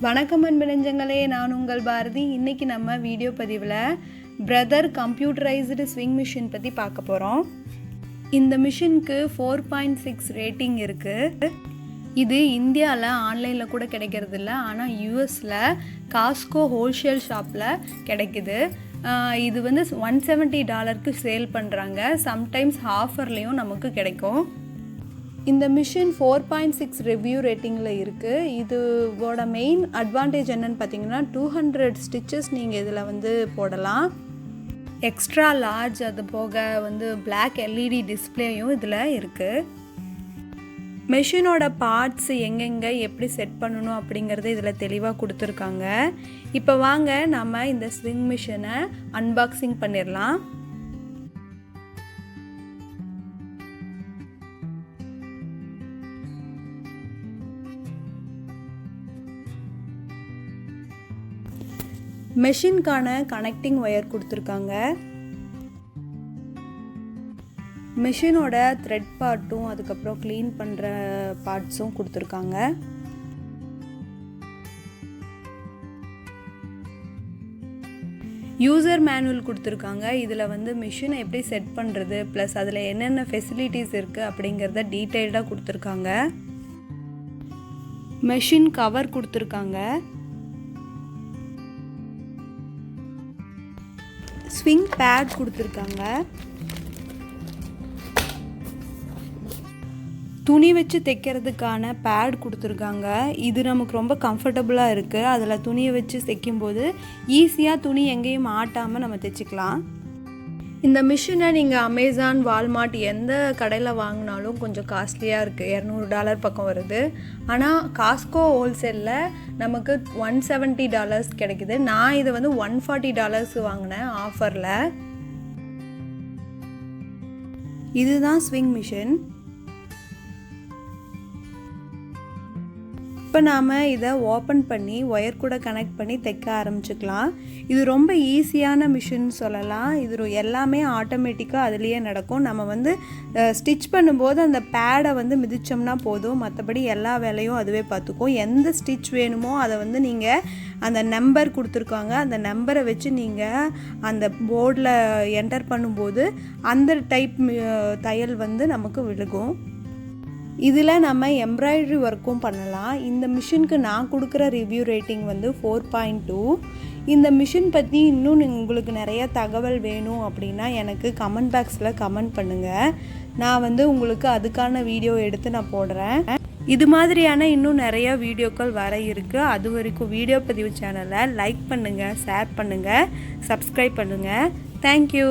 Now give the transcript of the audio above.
வணக்கம் அன்பு நெஞ்சங்களே, நான் உங்கள் பாரதி. இன்றைக்கி நம்ம வீடியோ பதிவில் பிரதர் கம்ப்யூட்டரைஸ்டு ஸ்விங் மிஷின் பற்றி பார்க்க போகிறோம். இந்த மிஷினுக்கு 4.6 ரேட்டிங் இருக்குது. இது இந்தியாவில் ஆன்லைனில் கூட கிடைக்கிறது இல்லை, ஆனால் யூஎஸில் காஸ்கோ ஹோல்சேல் ஷாப்பில் கிடைக்குது. இது வந்து $170 சேல் பண்ணுறாங்க. சம்டைம்ஸ் ஆஃபர்லேயும் நமக்கு கிடைக்கும். இந்த மிஷின் 4.6 ரிவ்யூ ரேட்டிங்கில் இருக்குது. இதோட மெயின் அட்வான்டேஜ் என்னென்னு பார்த்தீங்கன்னா 200 ஸ்டிச்சஸ் நீங்கள் இதில் வந்து போடலாம். எக்ஸ்ட்ரா லார்ஜ், அது போக வந்து பிளாக் எல்இடி டிஸ்பிளேயும் இதில் இருக்குது. மெஷினோட பார்ட்ஸ் எங்கெங்கே எப்படி செட் பண்ணணும் அப்படிங்கிறது இதில் தெளிவாக கொடுத்துருக்காங்க. இப்போ வாங்க நம்ம இந்த ஸ்விங் மிஷினை அன்பாக்சிங் பண்ணிடலாம். மெஷின்கான கனெக்டிங் ஒயர் கொடுத்துருக்காங்க. மெஷினோட த்ரெட் பார்ட்டும் அதுக்கப்புறம் க்ளீன் பண்ணுற பார்ட்ஸும் கொடுத்துருக்காங்க. யூசர் மேனுவல் கொடுத்துருக்காங்க. இதில் வந்து மிஷினை எப்படி செட் பண்ணுறது ப்ளஸ் அதில் என்னென்ன ஃபெசிலிட்டிஸ் இருக்குது அப்படிங்கிறத டீட்டெயில்டாக கொடுத்துருக்காங்க. மெஷின் கவர் கொடுத்துருக்காங்க. ஸ்விங் பேட் கொடுத்துருக்காங்க. துணி வச்சு தைக்கிறதுக்கான பேட் கொடுத்துருக்காங்க. இது நமக்கு ரொம்ப கம்ஃபர்டபுளாக இருக்குது. அதில் துணியை வச்சு தைக்கும்போது ஈஸியாக துணி எங்கேயும் மாட்டாமல் நம்ம தைச்சிக்கலாம். இந்த மிஷினை நீங்கள் அமேசான், வால்மார்ட் எந்த கடையில் வாங்கினாலும் கொஞ்சம் காஸ்ட்லியாக இருக்குது. $200 பக்கம் வருது. ஆனால் காஸ்கோ ஹோல்சேலில் நமக்கு $170 கிடைக்குது. நான் இதை வந்து $140 வாங்கினேன் ஆஃபரில். இதுதான் ஸ்விங் மிஷின். இப்போ நாம் இதை ஓப்பன் பண்ணி ஒயர் கூட கனெக்ட் பண்ணி தைக்க ஆரம்பிச்சுக்கலாம். இது ரொம்ப ஈஸியான மிஷின் சொல்லலாம். இது எல்லாமே ஆட்டோமேட்டிக்காக அதுலேயே நடக்கும். நம்ம வந்து ஸ்டிச் பண்ணும்போது அந்த பேடை வந்து மிதிச்சோம்னா போதும், மற்றபடி எல்லா வேலையும் அதுவே பார்த்துக்கும். எந்த ஸ்டிச் வேணுமோ அதை வந்து நீங்கள் அந்த நம்பர் கொடுத்துருக்காங்க, அந்த நம்பரை வச்சு நீங்கள் அந்த போர்டில் என்டர் பண்ணும்போது அந்த டைப் தையல் வந்து நமக்கு விழுகும். இதில் நம்ம எம்ப்ராய்டரி ஒர்க்கும் பண்ணலாம். இந்த மிஷினுக்கு நான் கொடுக்குற ரிவ்யூ ரேட்டிங் வந்து 4.2. இந்த மிஷின் பற்றி இன்னும் உங்களுக்கு நிறைய தகவல் வேணும் அப்படின்னா எனக்கு கமெண்ட் பாக்ஸில் கமெண்ட் பண்ணுங்கள். நான் வந்து உங்களுக்கு அதுக்கான வீடியோ எடுத்து நான் போடுறேன். இது மாதிரியான இன்னும் நிறையா வீடியோக்கள் வர இருக்குது. அது வரைக்கும் வீடியோ பதிவு சேனலை லைக் பண்ணுங்கள், ஷேர் பண்ணுங்கள், சப்ஸ்கிரைப் பண்ணுங்கள். தேங்க்யூ.